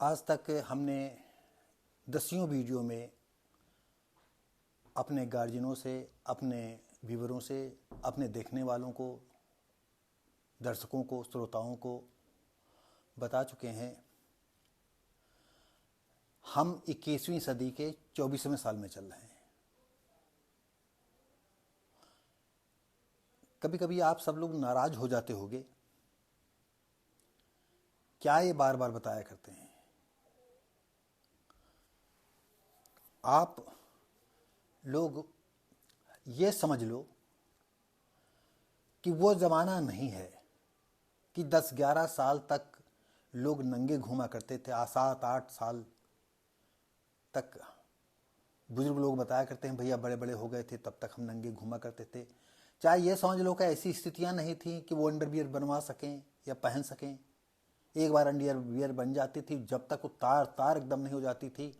आज तक हमने दसियों वीडियो में अपने गार्जियनों से, अपने व्यूअरों से, अपने देखने वालों को, दर्शकों को, श्रोताओं को बता चुके हैं हम 21वीं सदी के 24वें साल में चल रहे हैं। कभी कभी आप सब लोग नाराज हो जाते होंगे, क्या ये बार बार बताया करते हैं। आप लोग ये समझ लो कि वो ज़माना नहीं है कि 10-11 साल तक लोग नंगे घूमा करते थे। 7-8 साल तक बुजुर्ग लोग बताया करते हैं, भैया बड़े बड़े हो गए थे तब तक हम नंगे घूमा करते थे। चाहे ये समझ लो कि ऐसी स्थितियां नहीं थी कि वो अंडरवियर बनवा सकें या पहन सकें। एक बार अंडरवियर बन जाती थी, जब तक वो तार तार एकदम नहीं हो जाती थी।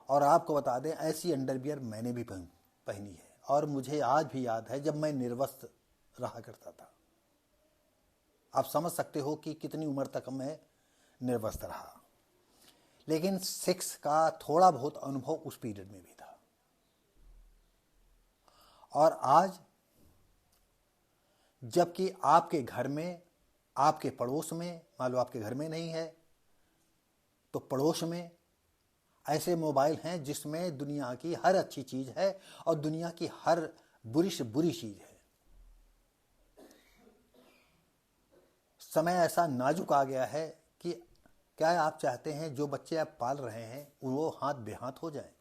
और आपको बता दें, ऐसी अंडरवियर मैंने भी पहनी है और मुझे आज भी याद है जब मैं निर्वस्त्र रहा करता था। आप समझ सकते हो कि कितनी उम्र तक मैं निर्वस्त्र रहा। लेकिन सेक्स का थोड़ा बहुत अनुभव उस पीरियड में भी था। और आज जबकि आपके घर में, आपके पड़ोस में, मान लो आपके घर में नहीं है तो पड़ोस में ऐसे मोबाइल हैं जिसमें दुनिया की हर अच्छी चीज है और दुनिया की हर बुरी से बुरी चीज है। समय ऐसा नाजुक आ गया है कि क्या आप चाहते हैं जो बच्चे आप पाल रहे हैं वो हाथ बेहाथ हो जाए?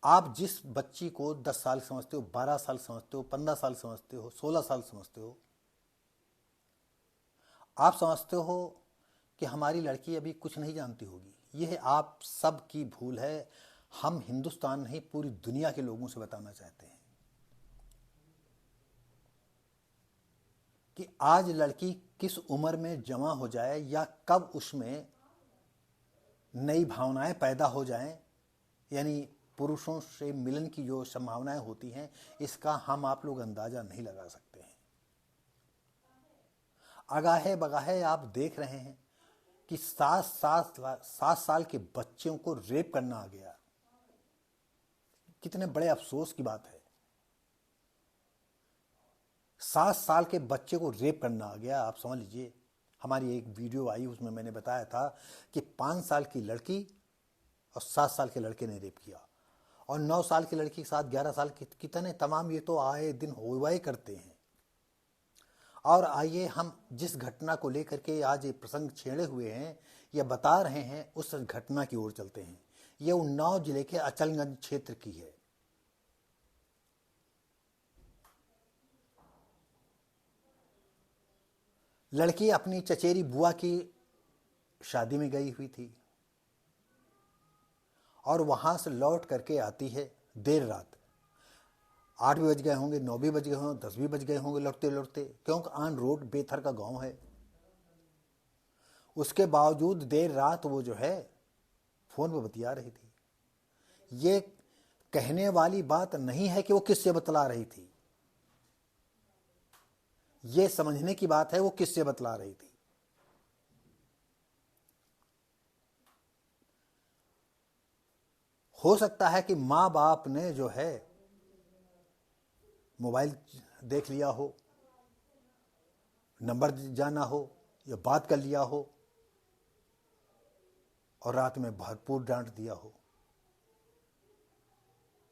आप जिस बच्ची को 10 साल समझते हो, 12 साल समझते हो, 15 साल समझते हो, 16 साल समझते हो, आप समझते हो कि हमारी लड़की अभी कुछ नहीं जानती होगी। यह आप सब की भूल है। हम हिंदुस्तान नहीं, पूरी दुनिया के लोगों से बताना चाहते हैं कि आज लड़की किस उम्र में जमा हो जाए या कब उसमें नई भावनाएं पैदा हो जाएं, यानी पुरुषों से मिलन की जो संभावनाएं होती हैं, इसका हम आप लोग अंदाजा नहीं लगा सकते हैं। अगाहे बगाहे आप देख रहे हैं कि 7 साल के बच्चों को रेप करना आ गया। कितने बड़े अफसोस की बात है। 7 साल के बच्चे को रेप करना आ गया। आप समझ लीजिए, हमारी एक वीडियो आई, उसमें मैंने बताया था कि 5 साल की लड़की और 7 साल के लड़के ने रेप किया और 9 साल की लड़की के साथ 11 साल के, कितने तमाम ये तो आए दिन हुआ ही करते हैं। और आइए हम जिस घटना को लेकर के आज ये प्रसंग छेड़े हुए हैं या बता रहे हैं, उस घटना की ओर चलते हैं। ये उन्नाव जिले के अचलगंज क्षेत्र की है। लड़की अपनी चचेरी बुआ की शादी में गई हुई थी और वहां से लौट करके आती है देर रात। 8 भी बज गए होंगे, 9 भी बज गए होंगे, 10 भी बज गए होंगे लौटते लौटते, क्योंकि ऑन रोड बेथर का गांव है। उसके बावजूद देर रात वो जो है फोन पर बतिया रही थी। ये कहने वाली बात नहीं है कि वो किससे बतला रही थी, ये समझने की बात है वो किससे बतला रही थी। हो सकता है कि माँ बाप ने जो है मोबाइल देख लिया हो, नंबर जाना हो या बात कर लिया हो और रात में भरपूर डांट दिया हो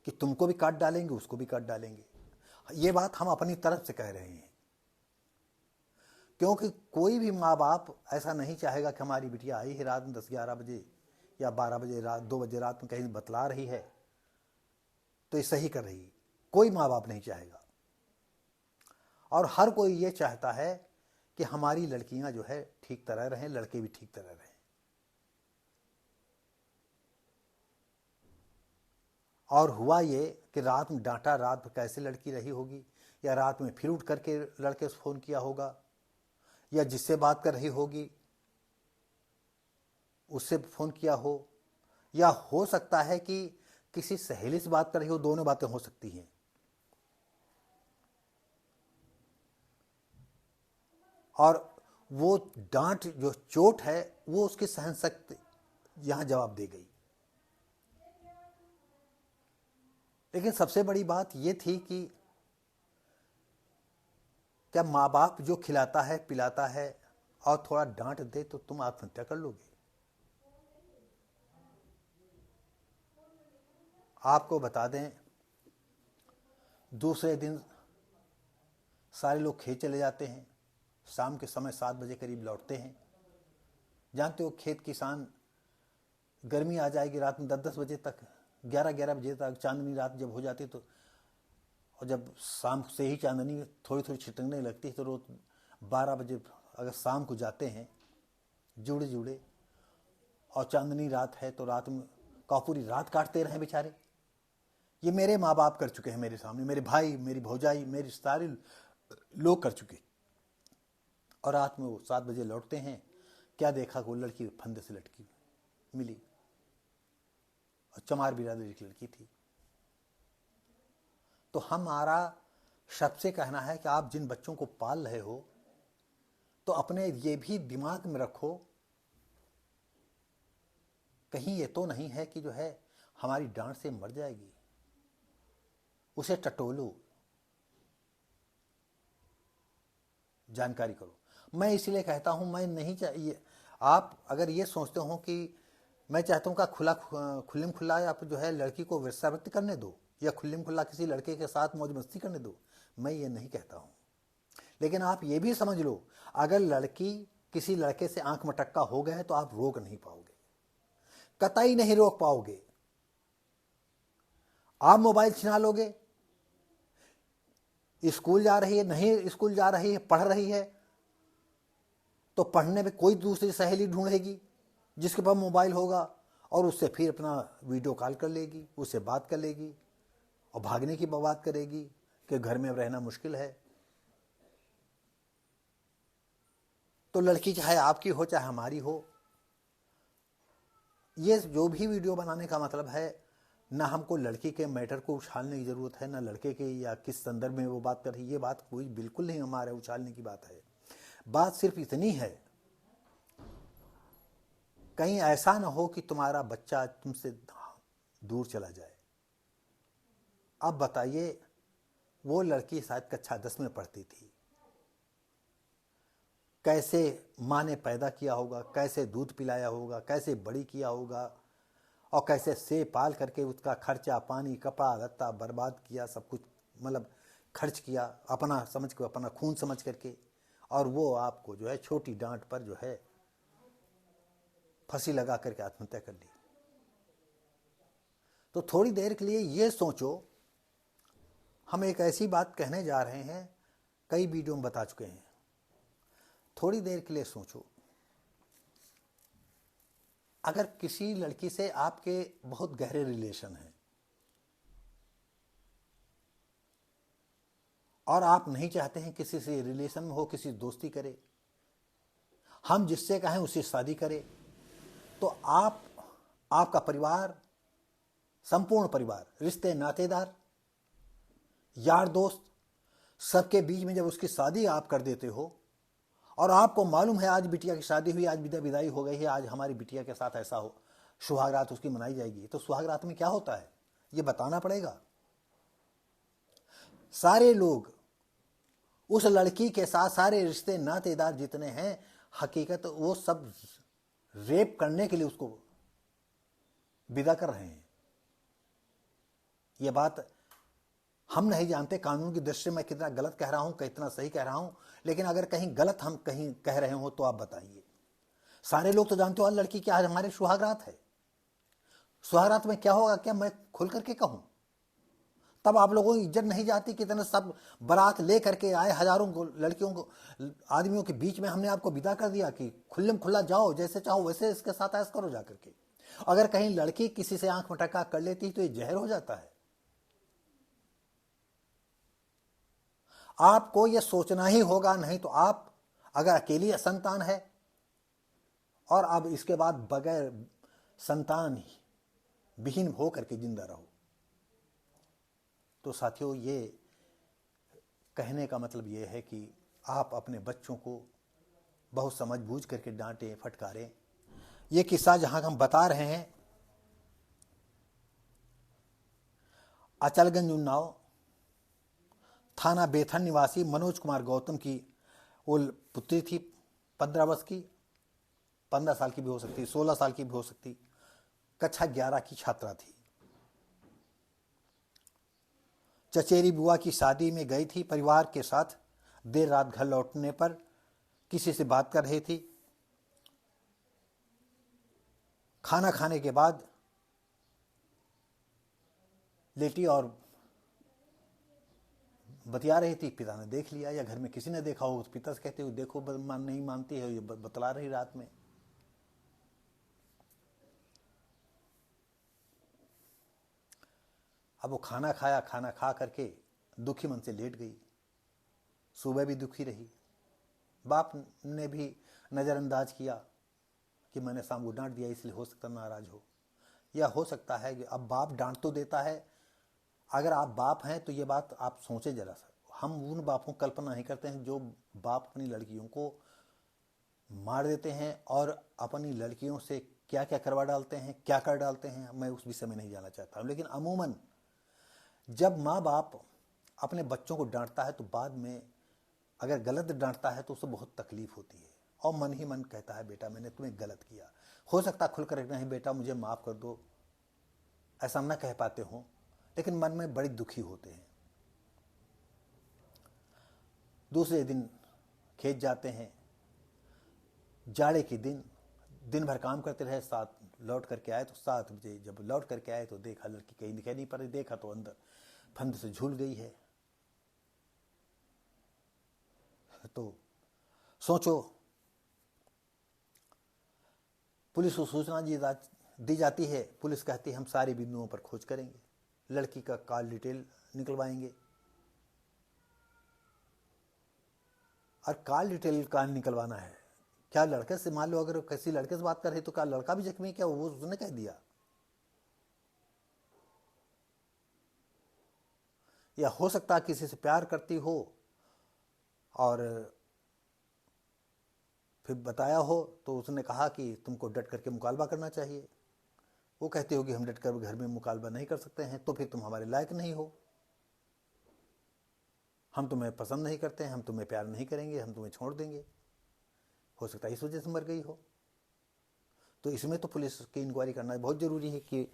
कि तुमको भी काट डालेंगे, उसको भी काट डालेंगे। ये बात हम अपनी तरफ से कह रहे हैं, क्योंकि कोई भी माँ बाप ऐसा नहीं चाहेगा कि हमारी बिटिया आई है रात में 10-11 बजे या 12 बजे रात, 2 बजे रात में कहीं बतला रही है तो ये सही कर रही है। कोई माँ बाप नहीं चाहेगा। और हर कोई ये चाहता है कि हमारी लड़कियां जो है ठीक तरह रहें, लड़के भी ठीक तरह रहें। और हुआ ये कि रात में डांटा, रात में कैसे लड़की रही होगी, या रात में फिर उठ करके लड़के से फोन किया होगा, या जिससे बात कर रही होगी उससे फोन किया हो, या हो सकता है कि किसी सहेली से बात कर रही हो। दोनों बातें हो सकती हैं। और वो डांट जो चोट है वो उसकी सहन शक्ति यहां जवाब दे गई। लेकिन सबसे बड़ी बात ये थी कि क्या माँ बाप जो खिलाता है पिलाता है और थोड़ा डांट दे तो तुम आत्महत्या कर लोगे? आपको बता दें, दूसरे दिन सारे लोग खेत चले जाते हैं, शाम के समय 7 बजे करीब लौटते हैं। जानते हो खेत किसान, गर्मी आ जाएगी रात में 10-10 बजे तक, 11-11 बजे तक चांदनी रात जब हो जाती तो, और जब शाम से ही चांदनी थोड़ी थोड़ी छिटकने लगती है तो रोज 12 बजे अगर शाम को जाते हैं जुड़े जुड़े और चांदनी रात है तो रात में का पूरी रात काटते रहे बेचारे। ये मेरे माँ बाप कर चुके हैं मेरे सामने, मेरे भाई, मेरी भौजाई, मेरे सारे लोग कर चुके। और रात में वो 7 बजे लौटते हैं, क्या देखा वो लड़की फंदे से लटकी मिली, और चमार बिरादरी की लड़की थी। तो हमारा सबसे कहना है कि आप जिन बच्चों को पाल रहे हो तो अपने ये भी दिमाग में रखो, कहीं ये तो नहीं है कि जो है हमारी डांट से मर जाएगी। उसे टटोलो, जानकारी करो। मैं इसलिए कहता हूं, मैं नहीं चाहिए आप अगर ये सोचते हो कि मैं चाहता हूं कि खुल्लम खुल्ला आप जो है लड़की को वेश्यावृत्ति करने दो या खुल्लम खुल्ला किसी लड़के के साथ मौज मस्ती करने दो, मैं ये नहीं कहता हूं। लेकिन आप ये भी समझ लो, अगर लड़की किसी लड़के से आंख मटक्का हो गए तो आप रोक नहीं पाओगे, कतई नहीं रोक पाओगे। आप मोबाइल छिना लोगे, स्कूल जा रही है, नहीं स्कूल जा रही है, पढ़ रही है, तो पढ़ने में कोई दूसरी सहेली ढूंढेगी जिसके पास मोबाइल होगा और उससे फिर अपना वीडियो कॉल कर लेगी, उससे बात कर लेगी और भागने की बात करेगी कि घर में रहना मुश्किल है। तो लड़की चाहे आपकी हो चाहे हमारी हो, ये जो भी वीडियो बनाने का मतलब है, ना हमको लड़की के मैटर को उछालने की जरूरत है, ना लड़के के या किस संदर्भ में वो बात कर रही है, ये बात कोई बिल्कुल नहीं हमारे उछालने की बात है। बात सिर्फ इतनी है, कहीं ऐसा ना हो कि तुम्हारा बच्चा तुमसे दूर चला जाए। अब बताइए, वो लड़की शायद कक्षा 10 में पढ़ती थी, कैसे माँ ने पैदा किया होगा, कैसे दूध पिलाया होगा, कैसे बड़ी किया होगा, और कैसे से पाल करके उसका खर्चा पानी कपड़ा लत्ता बर्बाद किया, सब कुछ मतलब खर्च किया अपना समझ के, अपना खून समझ करके, और वो आपको जो है छोटी डांट पर जो है फांसी लगा करके आत्महत्या कर ली। तो थोड़ी देर के लिए ये सोचो, हम एक ऐसी बात कहने जा रहे हैं, कई वीडियो में बता चुके हैं, थोड़ी देर के लिए सोचो, अगर किसी लड़की से आपके बहुत गहरे रिलेशन हैं और आप नहीं चाहते हैं किसी से रिलेशन में हो, किसी दोस्ती करे, हम जिससे कहें उससे शादी करे, तो आपका परिवार, संपूर्ण परिवार, रिश्ते नातेदार, यार दोस्त, सबके बीच में जब उसकी शादी आप कर देते हो और आपको मालूम है आज बिटिया की शादी हुई, आज विदाई हो गई है, आज हमारी बिटिया के साथ ऐसा हो, सुहागरात उसकी मनाई जाएगी, तो सुहागरात में क्या होता है ये बताना पड़ेगा। सारे लोग उस लड़की के साथ, सारे रिश्ते नातेदार जितने हैं, हकीकत वो सब रेप करने के लिए उसको विदा कर रहे हैं। ये बात हम नहीं जानते कानून की दृष्टि में कितना गलत कह रहा हूं, कितना सही कह रहा हूं, लेकिन अगर कहीं गलत हम कहीं कह रहे हो तो आप बताइए। सारे लोग तो जानते हो लड़की की आज हमारे सुहागरात है, सुहागरात में क्या होगा, क्या मैं खुल करके कहूं? तब आप लोगों की इज्जत नहीं जाती, कितने सब बारात ले करके आए, हजारों को लड़कियों को आदमियों के बीच में हमने आपको विदा कर दिया कि खुल्लम खुल्ला जाओ, जैसे चाहो वैसे इसके साथ ऐश करो जाकर के। अगर कहीं लड़की किसी से आंख मटका कर लेती तो ये जहर हो जाता है। आपको यह सोचना ही होगा, नहीं तो आप अगर अकेली संतान है और अब इसके बाद बगैर संतान विहीन होकर के जिंदा रहो, तो साथियों ये कहने का मतलब ये है कि आप अपने बच्चों को बहुत समझ बूझ करके डांटे फटकारे। ये किस्सा जहां हम बता रहे हैं, अचलगंज उन्नाव थाना बेथन निवासी मनोज कुमार गौतम की वो पुत्री थी 15 वर्ष की, 15 साल की भी हो सकती, 16 साल की भी हो सकती, कक्षा 11 की छात्रा थी। चचेरी बुआ की शादी में गई थी परिवार के साथ। देर रात घर लौटने पर किसी से बात कर रही थी। खाना खाने के बाद लेटी और बतिया रही थी। पिता ने देख लिया या घर में किसी ने देखा हो, पिता से कहते हो देखो नहीं मानती है, ये बतला रही रात में। अब वो खाना खाया, खाना खा करके दुखी मन से लेट गई। सुबह भी दुखी रही। बाप ने भी नज़रअंदाज किया कि मैंने शाम को डांट दिया इसलिए हो सकता नाराज हो, या हो सकता है कि अब बाप डांट तो देता है। अगर आप बाप हैं तो ये बात आप सोचें जरा सा। हम उन बापों को कल्पना नहीं करते हैं जो बाप अपनी लड़कियों को मार देते हैं और अपनी लड़कियों से क्या क्या करवा डालते हैं, क्या कर डालते हैं। मैं उस विषय में नहीं जाना चाहता हूँ, लेकिन अमूमन जब माँ बाप अपने बच्चों को डांटता है तो बाद में अगर गलत डांटता है तो उसे बहुत तकलीफ होती है और मन ही मन कहता है बेटा मैंने तुम्हें गलत किया। हो सकता खुलकर नहीं बेटा मुझे माफ़ कर दो, ऐसा न कह पाते हो, लेकिन मन में बड़ी दुखी होते हैं। दूसरे दिन खेत जाते हैं। जाड़े के दिन भर काम करते रहे। 7 लौट करके आए तो 7 बजे जब लौट करके आए तो देखा लड़की कहीं दिखाई नहीं पड़ रही। देखा तो अंदर फंद से झूल गई है। तो सोचो, पुलिस को सूचना दी जाती है। पुलिस कहती है हम सारे बिंदुओं पर खोज करेंगे, लड़की का कॉल डिटेल निकलवाएंगे। और कॉल डिटेल का निकलवाना है क्या? लड़के से मान लो अगर किसी लड़के से बात कर रही तो क्या लड़का भी जख्मी? क्या वो उसने कह दिया? या हो सकता है किसी से प्यार करती हो और फिर बताया हो तो उसने कहा कि तुमको डट करके मुकालबा करना चाहिए। वो कहते हो कि हम डट कर घर में मुकालबा नहीं कर सकते हैं, तो फिर तुम हमारे लायक नहीं हो, हम तुम्हें पसंद नहीं करते हैं, हम तुम्हें प्यार नहीं करेंगे, हम तुम्हें छोड़ देंगे। हो सकता है इस वजह से मर गई हो। तो इसमें तो पुलिस की इंक्वायरी करना बहुत ज़रूरी है कि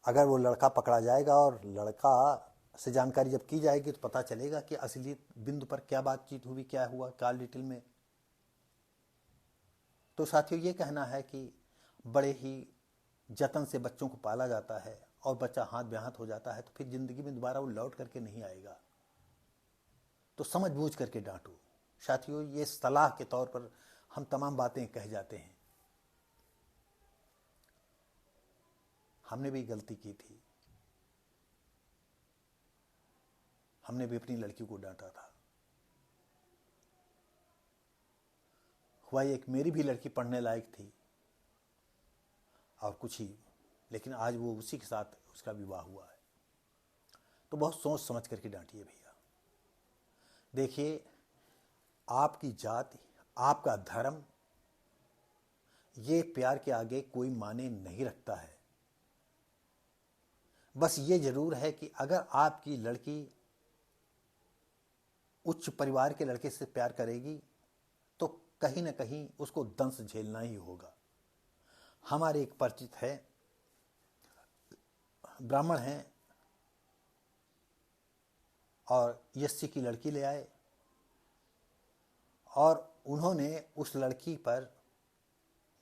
अगर वो लड़का पकड़ा जाएगा और लड़का से जानकारी जब की जाएगी तो पता चलेगा कि असली बिंदु पर क्या बातचीत हुई, क्या हुआ कॉल डिटेल में। तो साथियों ये कहना है कि बड़े ही जतन से बच्चों को पाला जाता है और बच्चा हाथ बेहाथ हो जाता है तो फिर ज़िंदगी में दोबारा वो लौट करके नहीं आएगा। तो समझ बूझ करके डांटो। साथियों ये सलाह के तौर पर हम तमाम बातें कह जाते हैं। हमने भी गलती की थी, हमने भी अपनी लड़की को डांटा था। हुआ एक मेरी भी लड़की पढ़ने लायक थी और कुछ ही, लेकिन आज वो उसी के साथ उसका विवाह हुआ है। तो बहुत सोच समझ करके डांटिए भैया। देखिए आपकी जाति, आपका धर्म, ये प्यार के आगे कोई माने नहीं रखता है। बस ये जरूर है कि अगर आपकी लड़की उच्च परिवार के लड़के से प्यार करेगी तो कहीं ना कहीं उसको दंश झेलना ही होगा। हमारे एक परिचित है, ब्राह्मण हैं और एससी की लड़की ले आए और उन्होंने उस लड़की पर,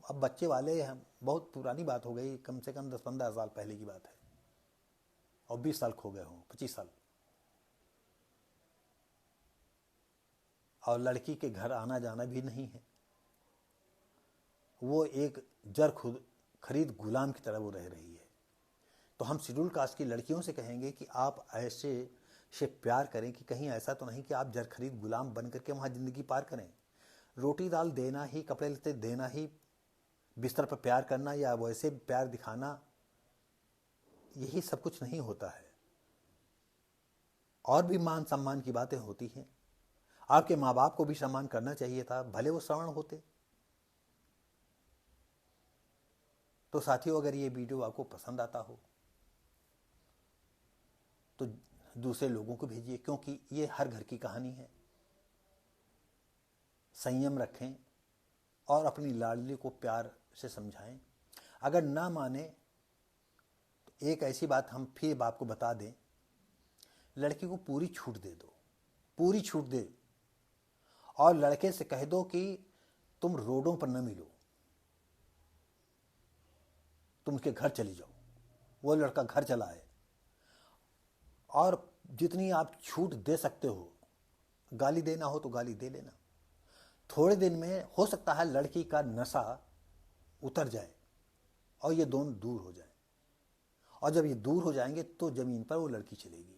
अब बच्चे वाले हैं, बहुत पुरानी बात हो गई, कम से कम 10-15 साल पहले की बात है और 20 साल खो गए हों, 25 साल। और लड़की के घर आना जाना भी नहीं है। वो एक जर खुद खरीद गुलाम की तरह वो रह रही है। तो हम शेड्यूल कास्ट की लड़कियों से कहेंगे कि आप ऐसे से प्यार करें कि कहीं ऐसा तो नहीं कि आप जर खरीद गुलाम बन करके वहाँ ज़िंदगी पार करें। रोटी दाल देना ही, कपड़े लत्ते देना ही, बिस्तर पर प्यार करना या वैसे प्यार दिखाना, यही सब कुछ नहीं होता है। और भी मान सम्मान की बातें होती हैं। आपके माँ बाप को भी सम्मान करना चाहिए था, भले वो श्रवण होते। तो साथियों, अगर ये वीडियो आपको पसंद आता हो तो दूसरे लोगों को भेजिए, क्योंकि ये हर घर की कहानी है। संयम रखें और अपनी लाडली को प्यार से समझाएं। अगर ना माने तो एक ऐसी बात हम फिर आपको बता दें, लड़की को पूरी छूट दे दो, पूरी छूट दे, और लड़के से कह दो कि तुम रोडों पर न मिलो, तुम उसके घर चली जाओ, वो लड़का घर चला है। और जितनी आप छूट दे सकते हो, गाली देना हो तो गाली दे लेना। थोड़े दिन में हो सकता है लड़की का नशा उतर जाए और ये दोनों दूर हो जाए, और जब ये दूर हो जाएंगे तो जमीन पर वो लड़की चलेगी।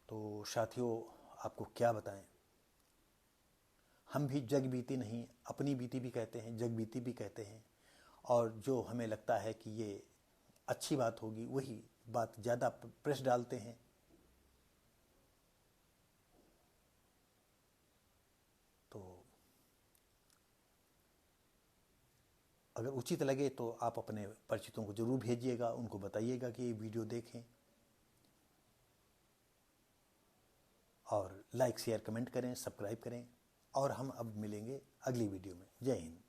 तो साथियों, आपको क्या बताएं, हम भी जग बीती नहीं, अपनी बीती भी कहते हैं, जग बीती भी कहते हैं, और जो हमें लगता है कि ये अच्छी बात होगी वही बात ज़्यादा प्रेस डालते हैं। तो अगर उचित लगे तो आप अपने परिचितों को जरूर भेजिएगा, उनको बताइएगा कि ये वीडियो देखें, और लाइक शेयर कमेंट करें, सब्सक्राइब करें। और हम अब मिलेंगे अगली वीडियो में। जय हिंद।